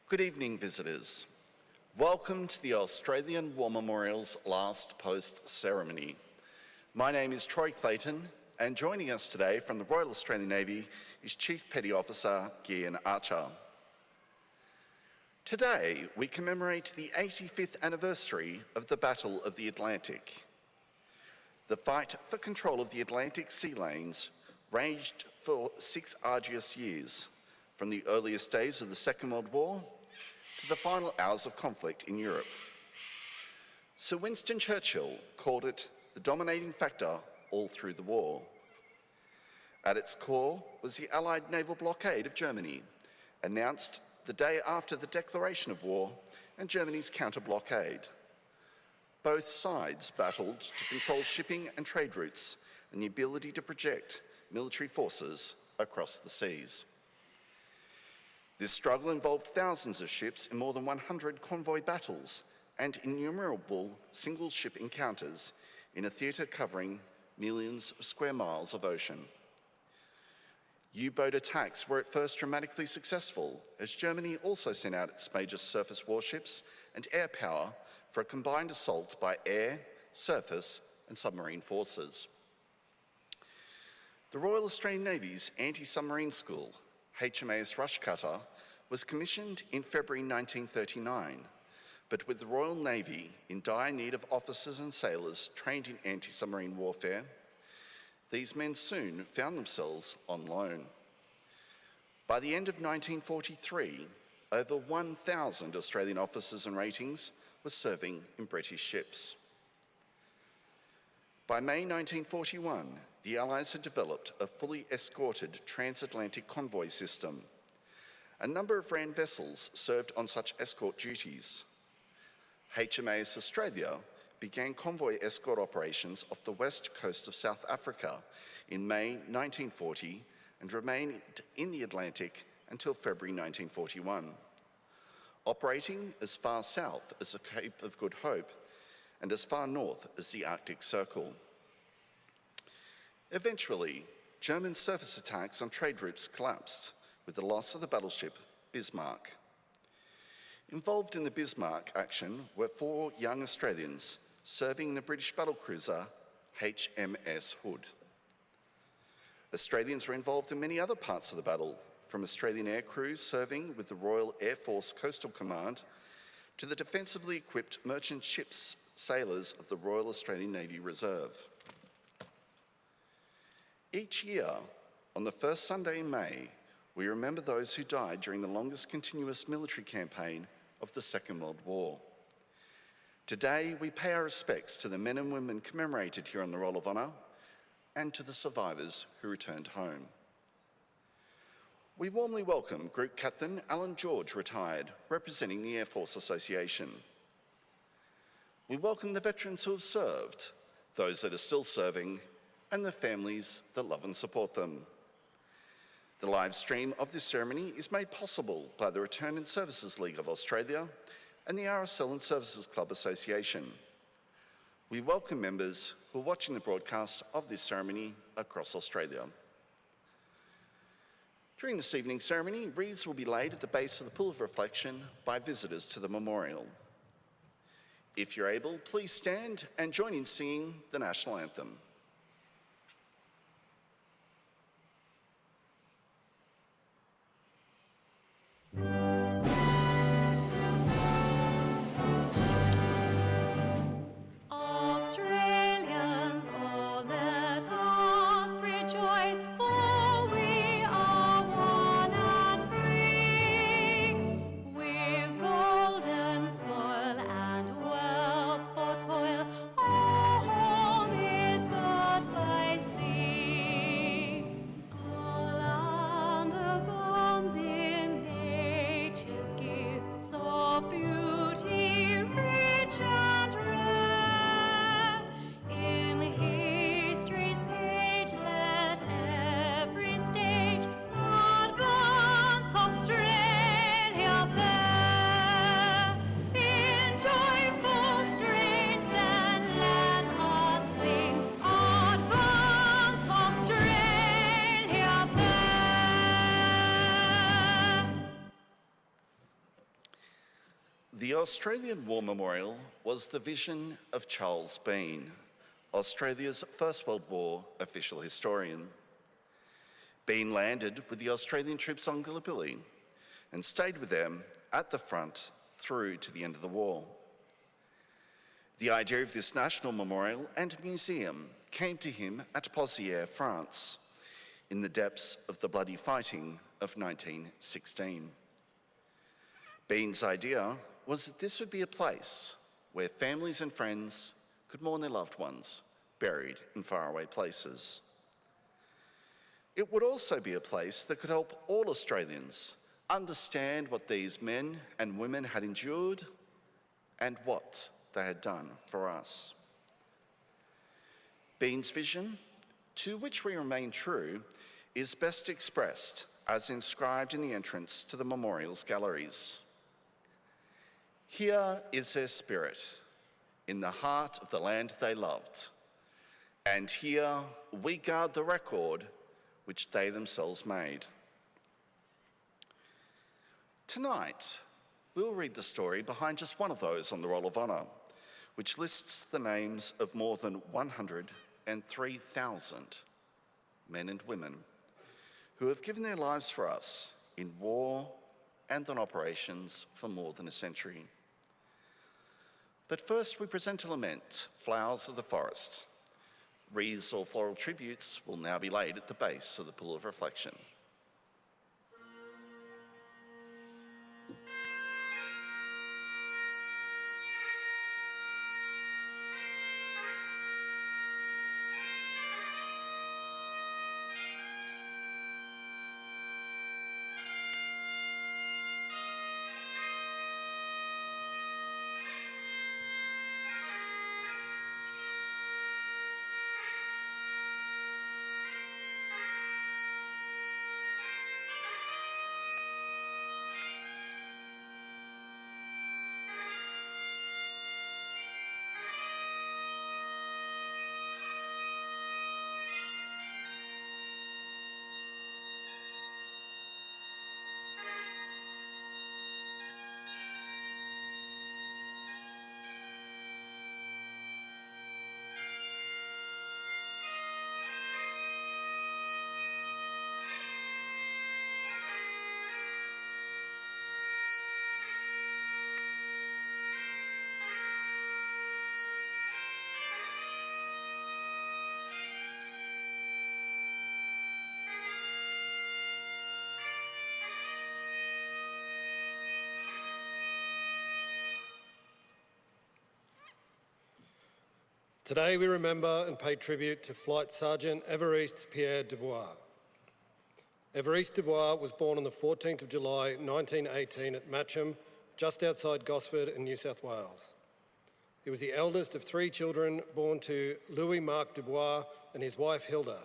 Good evening, visitors. Welcome to the Australian War Memorial's last post ceremony. My name is Troy Clayton, and joining us today from the Royal Australian Navy is Chief Petty Officer Gian Archer. Today, we commemorate the 85th anniversary of the Battle of the Atlantic. The fight for control of the Atlantic sea lanes raged for 6 arduous years, from the earliest days of the Second World War to the final hours of conflict in Europe. Sir Winston Churchill called it the dominating factor all through the war. At its core was the Allied naval blockade of Germany, announced the day after the declaration of war and Germany's counter-blockade. Both sides battled to control shipping and trade routes and the ability to project military forces across the seas. This struggle involved thousands of ships in more than 100 convoy battles and innumerable single ship encounters in a theatre covering millions of square miles of ocean. U-boat attacks were at first dramatically successful, as Germany also sent out its major surface warships and air power for a combined assault by air, surface and submarine forces. The Royal Australian Navy's anti-submarine school, HMAS Rushcutter, was commissioned in February 1939, but with the Royal Navy in dire need of officers and sailors trained in anti-submarine warfare, these men soon found themselves on loan. By the end of 1943, over 1,000 Australian officers and ratings were serving in British ships. By May 1941, the Allies had developed a fully escorted transatlantic convoy system. A number of RAN vessels served on such escort duties. HMAS Australia began convoy escort operations off the west coast of South Africa in May 1940 and remained in the Atlantic until February 1941, operating as far south as the Cape of Good Hope and as far north as the Arctic Circle. Eventually, German surface attacks on trade routes collapsed with the loss of the battleship Bismarck. Involved in the Bismarck action were 4 young Australians serving in the British battlecruiser HMS Hood. Australians were involved in many other parts of the battle, from Australian air crews serving with the Royal Air Force Coastal Command to the defensively equipped merchant ships sailors of the Royal Australian Navy Reserve. Each year, on the first Sunday in May, we remember those who died during the longest continuous military campaign of the Second World War. Today, we pay our respects to the men and women commemorated here on the Roll of Honour and to the survivors who returned home. We warmly welcome Group Captain Alan George, retired, representing the Air Force Association. We welcome the veterans who have served, those that are still serving, and the families that love and support them. The live stream of this ceremony is made possible by the Return and Services League of Australia and the RSL and Services Club Association. We welcome members who are watching the broadcast of this ceremony across Australia. During this evening's ceremony, wreaths will be laid at the base of the Pool of Reflection by visitors to the memorial. If you're able, please stand and join in singing the National Anthem. Soil and wealth for toil, our home is good. The Australian War Memorial was the vision of Charles Bean, Australia's First World War official historian. Bean landed with the Australian troops on Gallipoli and stayed with them at the front through to the end of the war. The idea of this national memorial and museum came to him at Pozières, France, in the depths of the bloody fighting of 1916. Bean's idea was that this would be a place where families and friends could mourn their loved ones buried in faraway places. It would also be a place that could help all Australians understand what these men and women had endured and what they had done for us. Bean's vision, to which we remain true, is best expressed as inscribed in the entrance to the memorial's galleries. Here is their spirit, in the heart of the land they loved, and here we guard the record which they themselves made. Tonight, we'll read the story behind just one of those on the Roll of Honour, which lists the names of more than 103,000 men and women who have given their lives for us in war and on operations for more than a century. But first we present a lament, Flowers of the Forest. Wreaths or floral tributes will now be laid at the base of the Pool of Reflection. Today we remember and pay tribute to Flight Sergeant Evariste Pierre Dubois. Evariste Dubois was born on the 14th of July 1918 at Matcham, just outside Gosford in New South Wales. He was the eldest of 3 children born to Louis-Marc Dubois and his wife Hilda,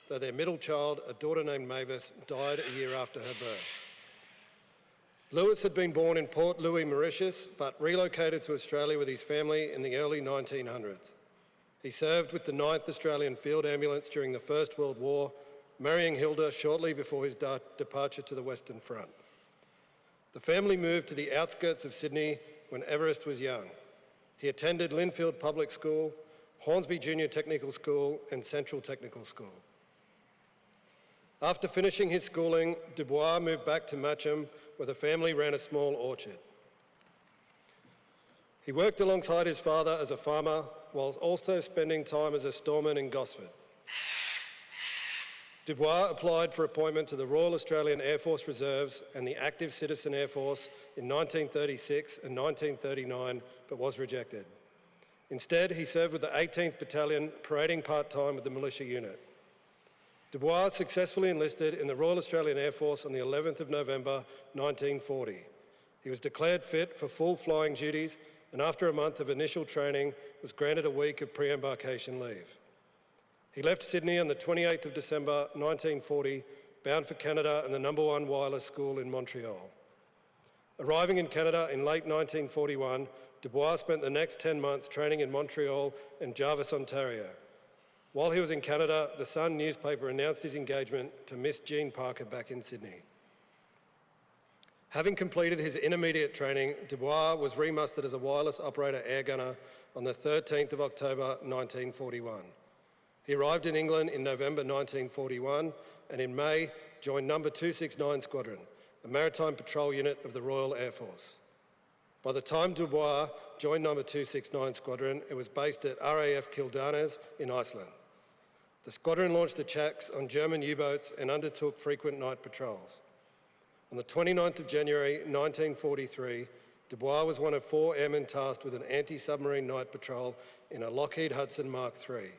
though their middle child, a daughter named Mavis, died a year after her birth. Louis had been born in Port Louis, Mauritius, but relocated to Australia with his family in the early 1900s. He served with the 9th Australian Field Ambulance during the First World War, marrying Hilda shortly before his departure to the Western Front. The family moved to the outskirts of Sydney when Evariste was young. He attended Linfield Public School, Hornsby Junior Technical School and Central Technical School. After finishing his schooling, Dubois moved back to Matcham, where the family ran a small orchard. He worked alongside his father as a farmer, while also spending time as a storeman in Gosford. Dubois applied for appointment to the Royal Australian Air Force Reserves and the Active Citizen Air Force in 1936 and 1939, but was rejected. Instead, he served with the 18th Battalion, parading part-time with the militia unit. Dubois successfully enlisted in the Royal Australian Air Force on the 11th of November 1940. He was declared fit for full flying duties, and after a month of initial training, was granted a week of pre-embarkation leave. He left Sydney on the 28th of December 1940, bound for Canada and the No. 1 Wireless School in Montreal. Arriving in Canada in late 1941, Dubois spent the next 10 months training in Montreal and Jarvis, Ontario. While he was in Canada, the Sun newspaper announced his engagement to Miss Jean Parker back in Sydney. Having completed his intermediate training, Dubois was remustered as a wireless operator air gunner on the 13th of October 1941. He arrived in England in November 1941 and in May joined No. 269 Squadron, a maritime patrol unit of the Royal Air Force. By the time Dubois joined No. 269 Squadron, it was based at RAF Kildarnes in Iceland. The squadron launched attacks on German U-boats and undertook frequent night patrols. On the 29th of January 1943, Dubois was one of 4 airmen tasked with an anti-submarine night patrol in a Lockheed Hudson Mark III.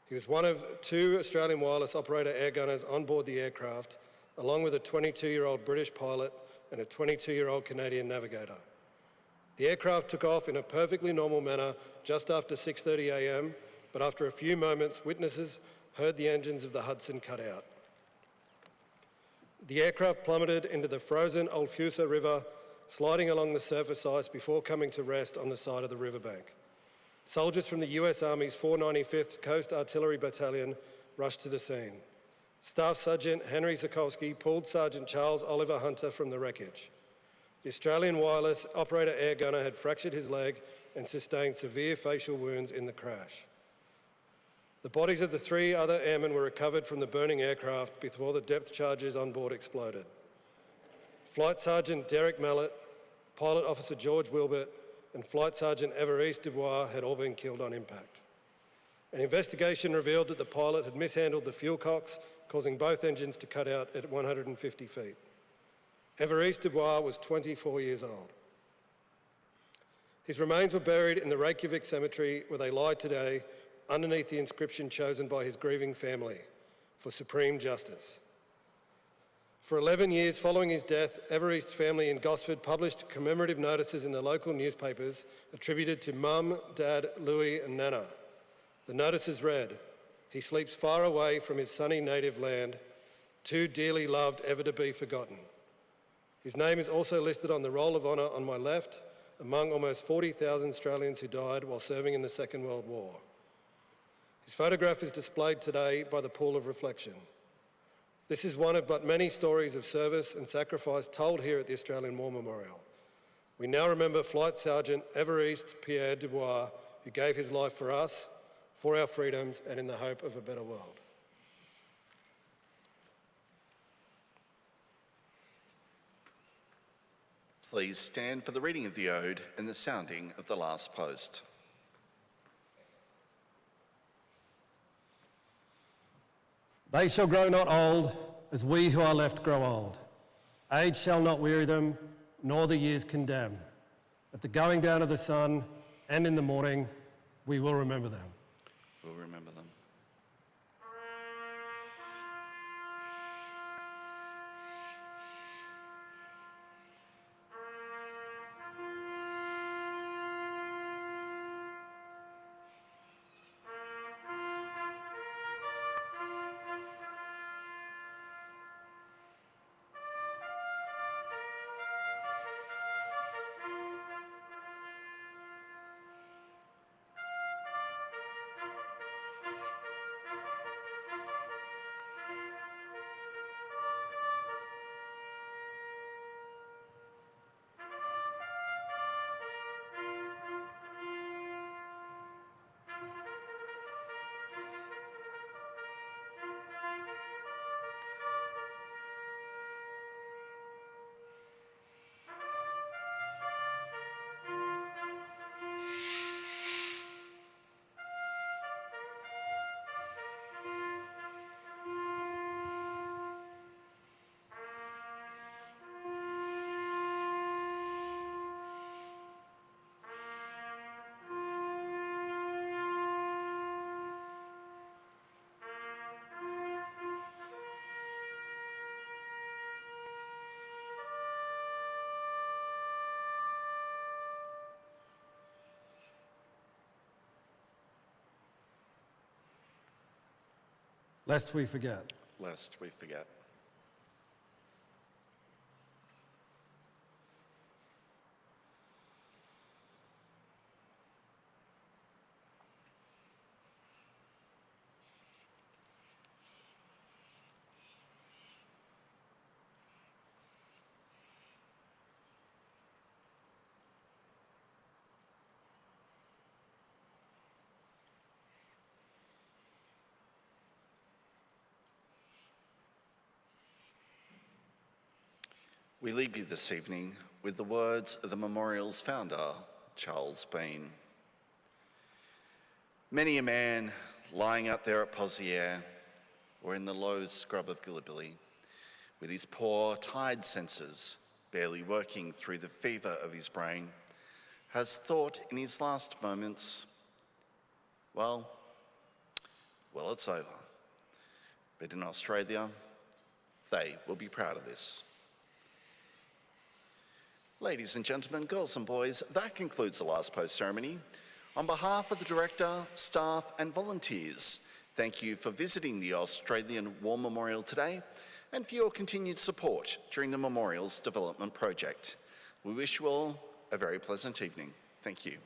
He was one of 2 Australian wireless operator air gunners on board the aircraft, along with a 22-year-old British pilot and a 22-year-old Canadian navigator. The aircraft took off in a perfectly normal manner just after 6:30 a.m, but after a few moments, witnesses heard the engines of the Hudson cut out. The aircraft plummeted into the frozen Alfusa River, sliding along the surface ice before coming to rest on the side of the riverbank. Soldiers from the US Army's 495th Coast Artillery Battalion rushed to the scene. Staff Sergeant Henry Sokolsky pulled Sergeant Charles Oliver Hunter from the wreckage. The Australian wireless operator air gunner had fractured his leg and sustained severe facial wounds in the crash. The bodies of the 3 other airmen were recovered from the burning aircraft before the depth charges on board exploded. Flight Sergeant Derek Mallet, Pilot Officer George Wilbert, and Flight Sergeant Evariste Dubois had all been killed on impact. An investigation revealed that the pilot had mishandled the fuel cocks, causing both engines to cut out at 150 feet. Evariste Dubois was 24 years old. His remains were buried in the Reykjavik cemetery, where they lie today, underneath the inscription chosen by his grieving family, for supreme justice. For 11 years following his death, Evariste's family in Gosford published commemorative notices in the local newspapers attributed to Mum, Dad, Louis and Nana. The notices read, "He sleeps far away from his sunny native land, too dearly loved ever to be forgotten." His name is also listed on the Roll of Honour on my left, among almost 40,000 Australians who died while serving in the Second World War. His photograph is displayed today by the Pool of Reflection. This is one of but many stories of service and sacrifice told here at the Australian War Memorial. We now remember Flight Sergeant Evariste Pierre Dubois, who gave his life for us, for our freedoms, and in the hope of a better world. Please stand for the reading of the ode and the sounding of the last post. They shall grow not old, as we who are left grow old. Age shall not weary them, nor the years condemn. At the going down of the sun and in the morning, we will remember them. We'll remember them. Lest we forget. Lest we forget. We leave you this evening with the words of the memorial's founder, Charles Bean. Many a man lying out there at Poziere or in the low scrub of Gallipoli, with his poor, tired senses barely working through the fever of his brain, has thought in his last moments, well, it's over. But in Australia, they will be proud of this. Ladies and gentlemen, girls and boys, that concludes the last post ceremony. On behalf of the Director, staff and volunteers, thank you for visiting the Australian War Memorial today and for your continued support during the Memorial's development project. We wish you all a very pleasant evening. Thank you.